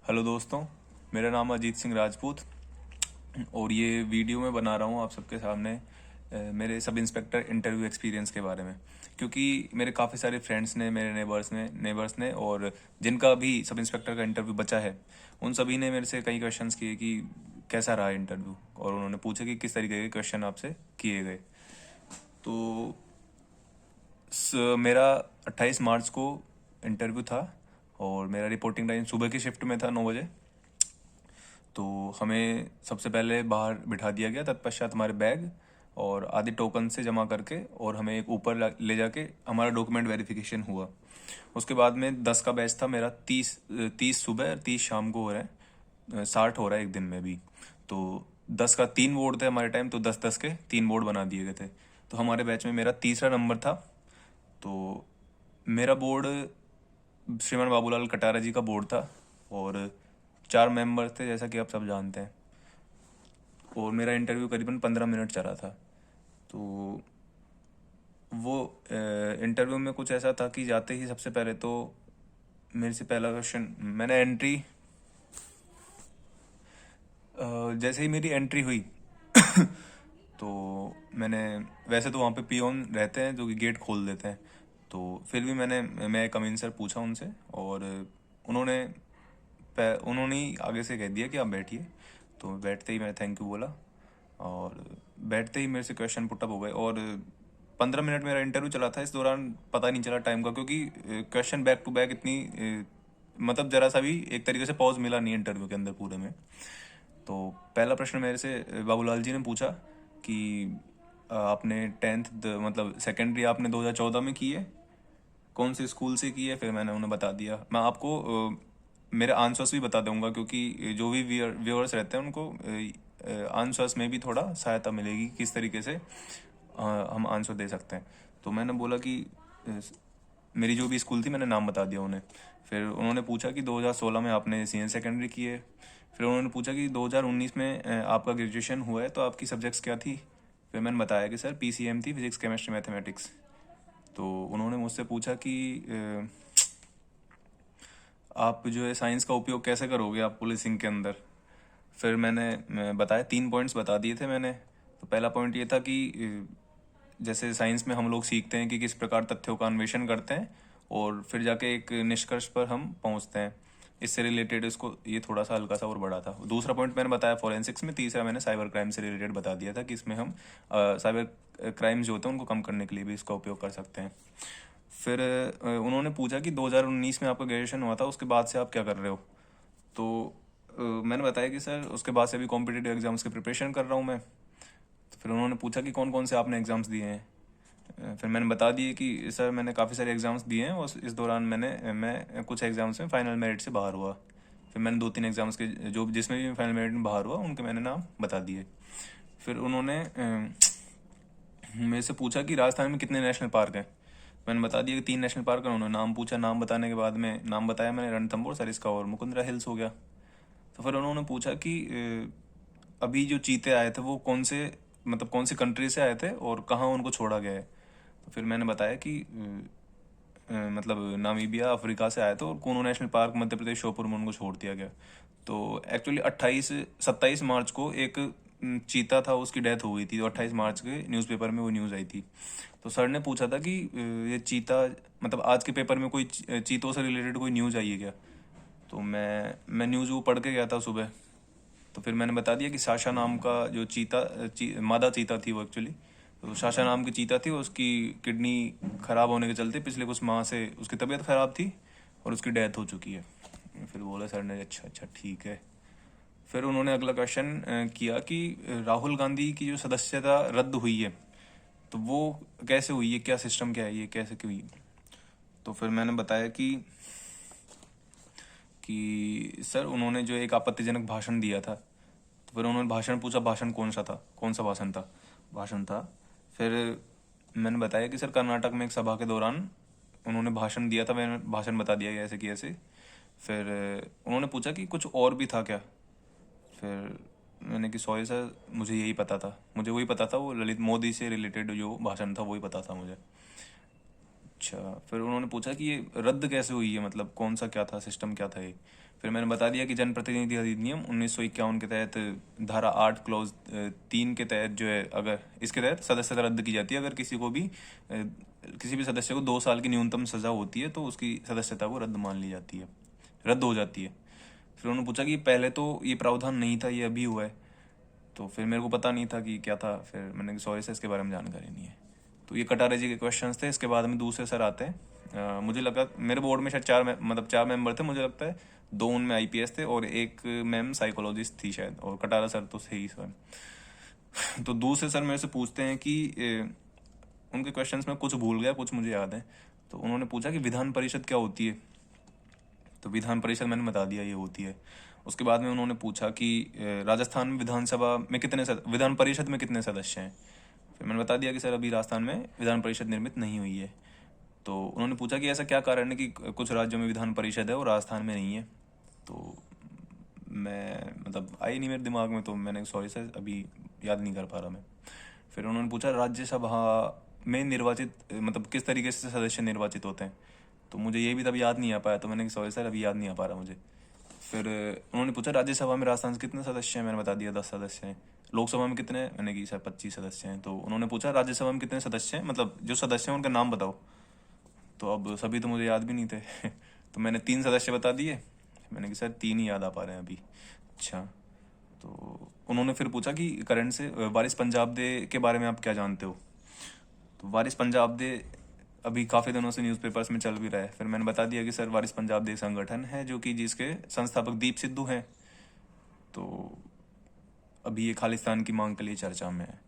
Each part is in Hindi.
हेलो दोस्तों, मेरा नाम अजीत सिंह राजपूत और ये वीडियो मैं बना रहा हूँ आप सबके सामने मेरे सब इंस्पेक्टर इंटरव्यू एक्सपीरियंस के बारे में। क्योंकि मेरे काफ़ी सारे फ्रेंड्स ने, मेरे नेबर्स ने और जिनका भी सब इंस्पेक्टर का इंटरव्यू बचा है, उन सभी ने मेरे से कई क्वेश्चंस किए कि कैसा रहा इंटरव्यू, और उन्होंने पूछा कि किस तरीके के क्वेश्चन आपसे किए गए। तो मेरा 28 मार्च को इंटरव्यू था और मेरा रिपोर्टिंग टाइम सुबह की शिफ्ट में था 9 बजे। तो हमें सबसे पहले बाहर बिठा दिया गया, तत्पश्चात हमारे बैग और आधे टोकन से जमा करके और हमें एक ऊपर ले जाके हमारा डॉक्यूमेंट वेरिफिकेशन हुआ। उसके बाद में 10 का बैच था मेरा। 30 सुबह और 30 शाम को हो रहा है, 60 हो रहा है एक दिन में भी। तो 10 का 3 बोर्ड थे हमारे टाइम, तो 10-10 के 3 बोर्ड बना दिए गए थे। तो हमारे बैच में मेरा तीसरा नंबर था। तो मेरा बोर्ड श्रीमान बाबूलाल कटारा जी का बोर्ड था और 4 मेंबर थे, जैसा कि आप सब जानते हैं। और मेरा इंटरव्यू करीबन 15 मिनट चला था। तो वो इंटरव्यू में कुछ ऐसा था कि जाते ही सबसे पहले तो मेरे से पहला क्वेश्चन, मैंने एंट्री जैसे ही मेरी एंट्री हुई तो मैंने, वैसे तो वहाँ पे पियोन रहते हैं जो कि गेट खोल देते हैं, तो फिर भी मैं कमिंग सर पूछा उनसे, और उन्होंने उन्होंने ही आगे से कह दिया कि आप बैठिए। तो बैठते ही मैंने थैंक यू बोला और बैठते ही मेरे से क्वेश्चन पुटअप हो गए। और 15 मिनट मेरा इंटरव्यू चला था। इस दौरान पता नहीं चला टाइम का, क्योंकि क्वेश्चन बैक टू बैक इतनी मतलब जरा सा भी एक तरीके से पॉज मिला नहीं इंटरव्यू के अंदर पूरे में। तो पहला प्रश्न मेरे से बाबूलाल जी ने पूछा कि आपने 10th मतलब सेकेंडरी आपने 2014 में की है, कौन से स्कूल से की है। फिर मैंने उन्हें बता दिया। मैं आपको मेरे आंसर्स भी बता दूंगा, क्योंकि जो भी व्यूअर्स रहते हैं उनको आंसर्स में भी थोड़ा सहायता मिलेगी किस तरीके से हम आंसर दे सकते हैं। तो मैंने बोला कि मेरी जो भी स्कूल थी मैंने नाम बता दिया उन्हें। फिर उन्होंने पूछा कि 2016 में आपने सीनियर सेकेंडरी की है। फिर उन्होंने पूछा कि 2019 में आपका ग्रेजुएशन हुआ है, तो आपकी सब्जेक्ट्स क्या थी। फिर मैंने बताया कि सर पीसीएम थी, फिजिक्स केमिस्ट्री मैथमेटिक्स। तो उन्होंने मुझसे पूछा कि आप जो है साइंस का उपयोग कैसे करोगे आप पुलिसिंग के अंदर। फिर मैं बताया, 3 पॉइंट्स बता दिए थे मैंने। तो पहला पॉइंट ये था कि जैसे साइंस में हम लोग सीखते हैं कि किस प्रकार तथ्यों का अन्वेषण करते हैं और फिर जाके एक निष्कर्ष पर हम पहुंचते हैं। इससे रिलेटेड इसको ये थोड़ा सा हल्का सा और बड़ा था। दूसरा पॉइंट मैंने बताया फॉरेंसिक्स में। तीसरा मैंने साइबर क्राइम से रिलेटेड बता दिया था कि इसमें हम साइबर क्राइम्स जो होते हैं उनको कम करने के लिए भी इसका उपयोग कर सकते हैं। फिर उन्होंने पूछा कि 2019 में आपका ग्रेजुएशन हुआ था, उसके बाद से आप क्या कर रहे हो। तो मैंने बताया कि सर उसके बाद से अभी कॉम्पिटिटिव एग्जाम्स की प्रिपरेशन कर रहा हूँ मैं। तो फिर उन्होंने पूछा कि कौन कौन से आपने एग्ज़ाम्स दिए हैं। फिर मैंने बता दिए कि सर मैंने काफ़ी सारे एग्ज़ाम्स दिए हैं और इस दौरान मैं कुछ एग्ज़ाम्स में फाइनल मेरिट से बाहर हुआ। फिर मैंने 2-3 एग्ज़ाम्स के जो जिसमें भी फाइनल मेरिट में बाहर हुआ उनके मैंने नाम बता दिए। फिर उन्होंने मेरे से पूछा कि राजस्थान में कितने नेशनल पार्क हैं। मैंने बता दिया कि 3 नेशनल पार्क हैं। उन्होंने नाम पूछा, नाम बताने के बाद में नाम बताया मैंने, रणथंभौर, सरिस्का और मुकुंदरा हिल्स हो गया। तो फिर उन्होंने पूछा कि अभी जो चीते आए थे वो कौन से, मतलब कौन सी कंट्री से आए थे और कहाँ उनको छोड़ा गया है। तो फिर मैंने बताया कि मतलब नामीबिया, अफ्रीका से आए थे और कूनो नेशनल पार्क मध्य प्रदेश श्योपुर में उनको छोड़ दिया गया। तो एक्चुअली 27 मार्च को एक चीता था, उसकी डेथ हो गई थी। तो 28 मार्च के न्यूज़पेपर में वो न्यूज़ आई थी। तो सर ने पूछा था कि ये चीता, मतलब आज के पेपर में कोई चीतों से रिलेटेड कोई न्यूज़ आई है क्या। तो मैं न्यूज़ वो पढ़ के गया था सुबह। तो फिर मैंने बता दिया कि साशा नाम का जो मादा चीता थी वो एक्चुअली, तो साशा नाम की चीता थी। उसकी किडनी खराब होने के चलते पिछले कुछ माह से उसकी तबीयत खराब थी और उसकी डेथ हो चुकी है। फिर बोला सर ने, अच्छा अच्छा ठीक है। फिर उन्होंने अगला क्वेश्चन किया कि राहुल गांधी की जो सदस्यता रद्द हुई है, तो वो कैसे हुई है, क्या सिस्टम क्या है, ये कैसे क्यों हुई। तो फिर मैंने बताया कि सर उन्होंने जो एक आपत्तिजनक भाषण दिया था। तो फिर उन्होंने भाषण पूछा, भाषण कौन सा था, कौन सा भाषण था। फिर मैंने बताया कि सर कर्नाटक में एक सभा के दौरान उन्होंने भाषण दिया था, मैंने भाषण बता दिया ऐसे कि ऐसे। फिर उन्होंने पूछा कि कुछ और भी था क्या। फिर मैंने कि सॉरी सर, मुझे यही पता था, मुझे वही पता था, वो ललित मोदी से रिलेटेड जो भाषण था वही पता था मुझे। अच्छा, फिर उन्होंने पूछा कि ये रद्द कैसे हुई है, मतलब कौन सा क्या था, सिस्टम क्या था ये। फिर मैंने बता दिया कि जनप्रतिनिधि अधिनियम 1951 के तहत धारा 8 क्लॉज 3 के तहत जो है, अगर इसके तहत सदस्यता रद्द की जाती है। अगर किसी भी सदस्य को 2 साल की न्यूनतम सजा होती है तो उसकी सदस्यता को रद्द मान ली जाती है, रद्द हो जाती है। फिर उन्होंने पूछा कि पहले तो ये प्रावधान नहीं था, ये अभी हुआ है। तो फिर मेरे को पता नहीं था कि क्या था। फिर मैंने कहा सॉरी सर, इसके बारे में जानकारी नहीं है। तो ये कटारे जी के क्वेश्चंस थे। इसके बाद में दूसरे सर आते हैं। मुझे लगा मेरे बोर्ड में शायद 4 मेंबर थे, मुझे लगता है 2 उनमें आईपीएस थे और एक मैम साइकोलॉजिस्ट थी शायद, और कटारा सर तो सही सर। तो दूसरे सर मेरे से पूछते हैं कि उनके क्वेश्चंस में कुछ भूल गया, कुछ मुझे याद है। तो उन्होंने पूछा कि विधान परिषद क्या होती है। तो विधान परिषद मैंने बता दिया ये होती है। उसके बाद में उन्होंने पूछा कि राजस्थान में विधान परिषद में कितने सदस्य हैं। फिर मैंने बता दिया कि सर अभी राजस्थान में विधान परिषद निर्मित नहीं हुई है। तो उन्होंने पूछा कि ऐसा क्या कारण है कि कुछ राज्यों में विधान परिषद है और राजस्थान में नहीं है। तो मैं आई नहीं मेरे दिमाग में, तो मैंने सॉरी सर अभी याद नहीं कर पा रहा मैं। फिर उन्होंने पूछा राज्यसभा में निर्वाचित किस तरीके से सदस्य निर्वाचित होते हैं। तो मुझे ये भी तब याद नहीं आ पाया, तो मैंने सॉरी सर अभी याद नहीं आ पा रहा मुझे। फिर उन्होंने पूछा राज्यसभा में राजस्थान से कितने सदस्य हैं। मैंने बता दिया 10 सदस्य हैं। लोकसभा में कितने हैं? मैंने कहा सर 25 सदस्य हैं। तो उन्होंने पूछा राज्यसभा में कितने सदस्य हैं, जो सदस्य हैं उनका नाम बताओ। तो अब सभी तो मुझे याद भी नहीं थे तो मैंने 3 सदस्य बता दिए। मैंने कहा सर 3 ही याद आ पा रहे हैं अभी। अच्छा। तो उन्होंने फिर पूछा कि करंट से वारिस पंजाब दे के बारे में आप क्या जानते हो। तो वारिस पंजाब दे अभी काफ़ी दिनों से न्यूज़पेपर्स में चल भी रहा है। फिर मैंने बता दिया कि सर वारिस पंजाब दे एक संगठन है जो कि जिसके संस्थापक दीप सिद्धू हैं। तो अभी ये खालिस्तान की मांग के लिए चर्चा में है।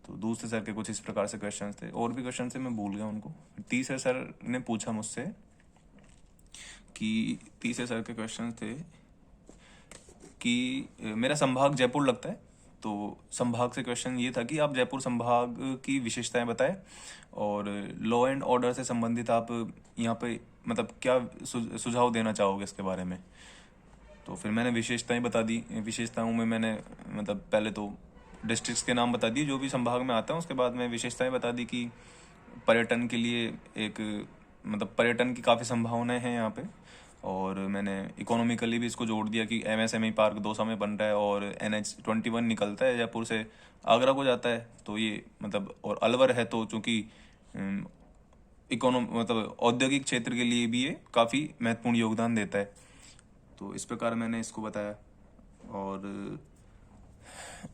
तो दूसरे सर के कुछ इस प्रकार से क्वेश्चन थे, और भी क्वेश्चन थे, मैं भूल गया उनको। तीसरे सर ने पूछा मुझसे कि तीसरे सर के क्वेश्चन थे कि मेरा संभाग जयपुर लगता है। तो संभाग से क्वेश्चन ये था कि आप जयपुर संभाग की विशेषताएं बताएं और लॉ एंड ऑर्डर से संबंधित आप यहाँ पे क्या सुझाव देना चाहोगे इसके बारे में। तो फिर मैंने विशेषताएं बता दी। विशेषताओं में मैंने पहले तो डिस्ट्रिक्ट्स के नाम बता दिए जो भी संभाग में आता है। उसके बाद में विशेषताएं बता दी कि पर्यटन के लिए पर्यटन की काफ़ी संभावनाएं हैं यहाँ पे। और मैंने इकोनॉमिकली भी इसको जोड़ दिया कि एमएसएमई पार्क 2 में बन रहा है और NH-21 निकलता है जयपुर से आगरा को जाता है। तो ये और अलवर है, तो चूँकि औद्योगिक क्षेत्र के लिए भी ये काफ़ी महत्वपूर्ण योगदान देता है। तो इस प्रकार मैंने इसको बताया।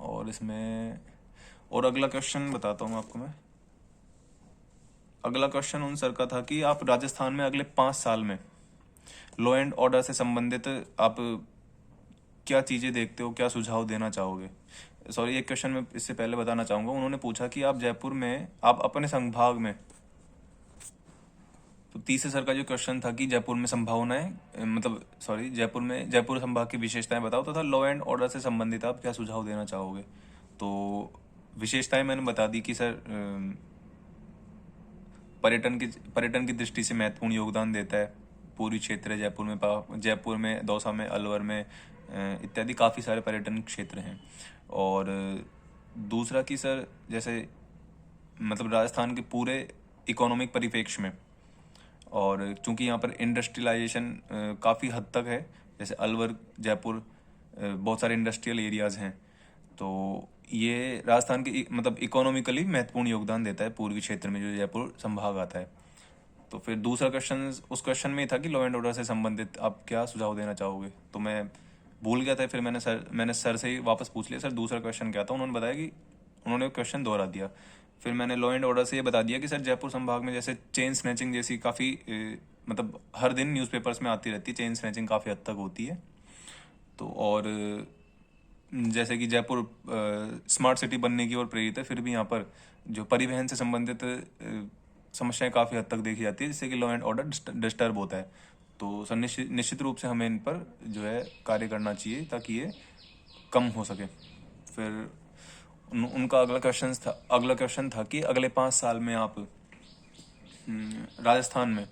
और इसमें और अगला क्वेश्चन बताता हूँ आपको मैं। अगला क्वेश्चन उन सर का था कि आप राजस्थान में अगले 5 साल में लॉ एंड ऑर्डर से संबंधित आप क्या चीज़ें देखते हो, क्या सुझाव देना चाहोगे। सॉरी, एक क्वेश्चन में इससे पहले बताना चाहूँगा। उन्होंने पूछा कि आप अपने संभाग में, तो तीसरे सर का जो क्वेश्चन था कि जयपुर में संभावनाएं जयपुर संभाग की विशेषताएं बताओ तथा लॉ एंड ऑर्डर से संबंधित आप क्या सुझाव देना चाहोगे। तो विशेषताएं मैंने बता दी कि सर पर्यटन की दृष्टि से महत्वपूर्ण योगदान देता है पूर्वी क्षेत्र जयपुर में दौसा में, अलवर में इत्यादि काफ़ी सारे पर्यटन क्षेत्र हैं। और दूसरा कि सर जैसे राजस्थान के पूरे इकोनॉमिक परिप्रेक्ष्य में, और चूंकि यहाँ पर इंडस्ट्रियलाइजेशन काफ़ी हद तक है, जैसे अलवर जयपुर बहुत सारे इंडस्ट्रियल एरियाज़ हैं, तो ये राजस्थान के इकोनॉमिकली महत्वपूर्ण योगदान देता है पूर्वी क्षेत्र में जो जयपुर संभाग आता है। तो फिर दूसरा क्वेश्चन उस क्वेश्चन में था कि लॉ एंड ऑर्डर से संबंधित आप क्या सुझाव देना चाहोगे। तो मैं भूल गया था। फिर मैंने सर से ही वापस पूछ लिया, सर दूसरा क्वेश्चन क्या था। उन्होंने बताया कि उन्होंने क्वेश्चन दोहरा दिया। फिर मैंने लॉ एंड ऑर्डर से ये बता दिया कि सर जयपुर संभाग में जैसे चेन स्नैचिंग जैसी काफ़ी हर दिन न्यूज़पेपर्स में आती रहती है, चेन स्नैचिंग काफ़ी हद तक होती है। तो और जैसे कि जयपुर स्मार्ट सिटी बनने की ओर प्रेरित है, फिर भी यहाँ पर जो परिवहन से संबंधित समस्याएं काफ़ी हद तक देखी जाती है, जिससे कि लॉ एंड ऑर्डर डिस्टर्ब होता है। तो सर निश्चित रूप से हमें इन पर जो है कार्य करना चाहिए ताकि ये कम हो सके। फिर उनका अगला क्वेश्चन था कि अगले 5 साल में आप राजस्थान में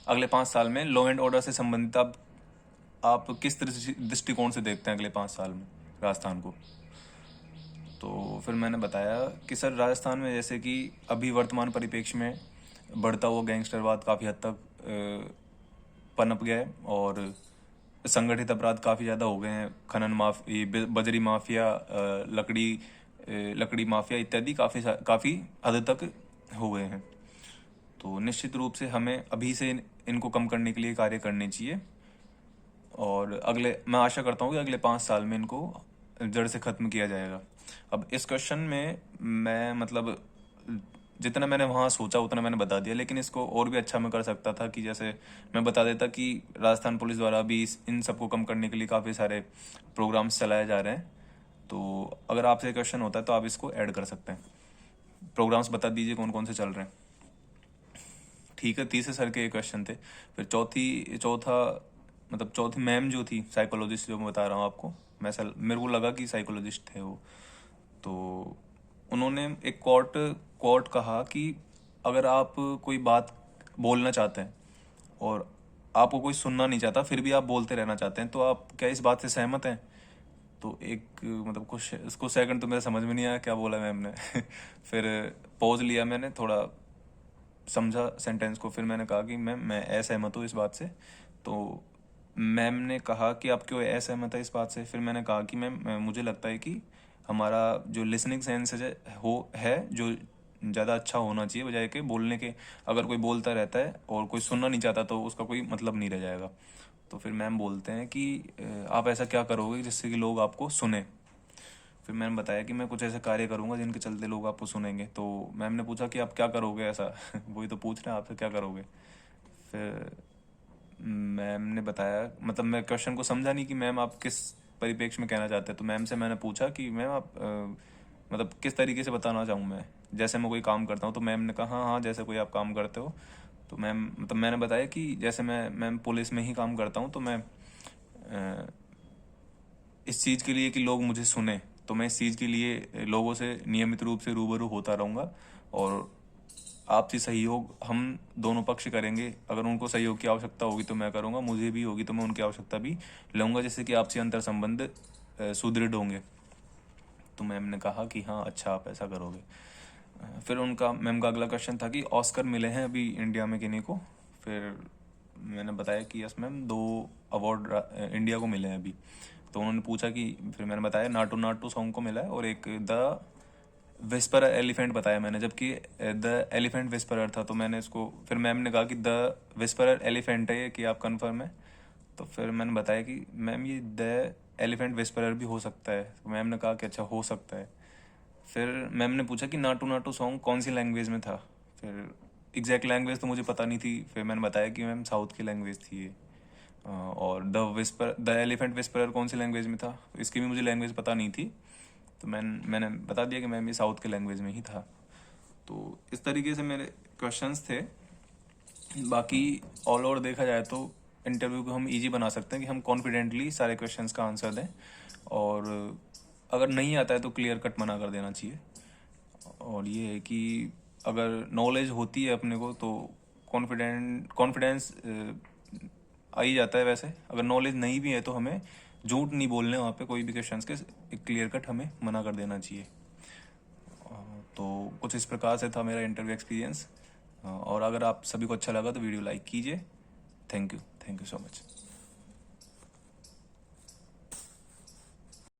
अगले 5 साल में लॉ एंड ऑर्डर से संबंधित आप किस दृष्टिकोण से देखते हैं अगले 5 साल में राजस्थान को। तो फिर मैंने बताया कि सर राजस्थान में जैसे कि अभी वर्तमान परिप्रेक्ष्य में बढ़ता हुआ गैंगस्टरवाद काफ़ी हद तक पनप गया है, और संगठित अपराध काफ़ी ज़्यादा हो गए हैं, खनन माफिया, बजरी माफिया, लकड़ी माफिया इत्यादि काफ़ी हद तक हो गए हैं। तो निश्चित रूप से हमें अभी से इनको कम करने के लिए कार्य करने चाहिए, और मैं आशा करता हूँ कि अगले 5 साल में इनको जड़ से ख़त्म किया जाएगा। अब इस क्वेश्चन में मैं मतलब जितना मैंने वहाँ सोचा उतना मैंने बता दिया, लेकिन इसको और भी अच्छा मैं कर सकता था कि जैसे मैं बता देता कि राजस्थान पुलिस द्वारा भी इन सबको कम करने के लिए काफ़ी सारे प्रोग्राम्स चलाए जा रहे हैं। तो अगर आपसे क्वेश्चन होता है तो आप इसको ऐड कर सकते हैं। प्रोग्राम्स बता दीजिए कौन कौन से चल रहे हैं। ठीक है, तीसरे सर के क्वेश्चन थे। फिर चौथी मैम जो थी साइकोलॉजिस्ट, जो मैं बता रहा हूँ आपको, मेरे को लगा कि साइकोलॉजिस्ट थे वो। तो उन्होंने एक कोट कहा कि अगर आप कोई बात बोलना चाहते हैं और आपको कोई सुनना नहीं चाहता, फिर भी आप बोलते रहना चाहते हैं, तो आप क्या इस बात से सहमत हैं? तो कुछ उसको सेकंड तो मेरे समझ में नहीं आया क्या बोला मैम ने। फिर पॉज लिया मैंने, थोड़ा समझा सेंटेंस को, फिर मैंने कहा कि मैम मैं असहमत हूँ इस बात से। तो मैम ने कहा कि आप क्यों असहमत है इस बात से? फिर मैंने कहा कि मैम मुझे लगता है कि हमारा जो लिसनिंग सेंस है जो ज़्यादा अच्छा होना चाहिए, बजाय के बोलने के। अगर कोई बोलता रहता है और कोई सुनना नहीं चाहता तो उसका कोई मतलब नहीं रह जाएगा। तो फिर मैम बोलते हैं कि आप ऐसा क्या करोगे जिससे कि लोग आपको सुने? फिर मैंने बताया कि मैं कुछ ऐसे कार्य करूंगा जिनके चलते लोग आपको सुनेंगे। तो मैम ने पूछा कि आप क्या करोगे ऐसा? वही तो पूछ रहे हैं आपसे, क्या करोगे? फिर मैम ने बताया, मतलब मैं क्वेश्चन को समझा नहीं कि मैम आप किस परिप्रेक्ष्य में कहना चाहते हैं। तो मैम से मैंने पूछा कि मैम आप मतलब किस तरीके से बताना चाहूँ मैं, जैसे मैं कोई काम करता हूँ? तो मैम ने कहा हाँ हाँ, जैसे कोई आप काम करते हो। तो मैंने बताया कि जैसे मैम पुलिस में ही काम करता हूँ, तो मैं इस चीज़ के लिए कि लोग मुझे सुने, तो मैं इस चीज़ के लिए लोगों से नियमित रूप से रूबरू होता रहूँगा, और आपसी सहयोग हम दोनों पक्ष करेंगे। अगर उनको सहयोग की आवश्यकता होगी तो मैं करूँगा, मुझे भी होगी तो मैं उनकी आवश्यकता भी लूँगा, जिससे कि आपसी अंतर संबंध सुदृढ़ होंगे। तो मैम ने कहा कि हाँ अच्छा, आप ऐसा करोगे। फिर मैम का अगला क्वेश्चन था कि ऑस्कर मिले हैं अभी इंडिया में किन्हीं को? फिर मैंने बताया कि यस मैम, 2 अवार्ड इंडिया को मिले हैं अभी। तो उन्होंने पूछा कि, फिर मैंने बताया नाटू नाटू सॉन्ग को मिला है, और एक द विस्परर एलिफेंट बताया मैंने, जबकि द एलिफेंट विस्परर था। तो मैंने इसको, फिर मैम ने कहा कि द विस्परर एलिफेंट है ये, कि आप कंफर्म है? तो फिर मैंने बताया कि मैम ये द एलिफेंट विस्परर भी हो सकता है। तो मैम ने कहा कि अच्छा, हो सकता है। फिर मैम ने पूछा कि नाटू नाटू सॉन्ग कौन सी लैंग्वेज में था? फिर एग्जैक्ट लैंग्वेज तो मुझे पता नहीं थी। फिर मैंने बताया कि मैम साउथ की लैंग्वेज थी ये। और द एलिफेंट विस्परर कौन सी लैंग्वेज में था, इसकी भी मुझे लैंग्वेज पता नहीं थी। तो मैंने बता दिया कि मैम ये साउथ के लैंग्वेज में ही था। तो इस तरीके से मेरे क्वेश्चंस थे। बाकी ऑल ओवर देखा जाए तो इंटरव्यू को हम इजी बना सकते हैं कि हम कॉन्फिडेंटली सारे क्वेश्चंस का आंसर दें, और अगर नहीं आता है तो क्लियर कट मना कर देना चाहिए। और ये है कि अगर नॉलेज होती है अपने को तो कॉन्फिडेंस आ ही जाता है। वैसे अगर नॉलेज नहीं भी है तो हमें झूठ नहीं बोलने वहाँ पे कोई भी क्वेश्चंस के, एक क्लियर कट हमें मना कर देना चाहिए। तो कुछ इस प्रकार से था मेरा इंटरव्यू एक्सपीरियंस। और अगर आप सभी को अच्छा लगा तो वीडियो लाइक कीजिए। Thank you so much.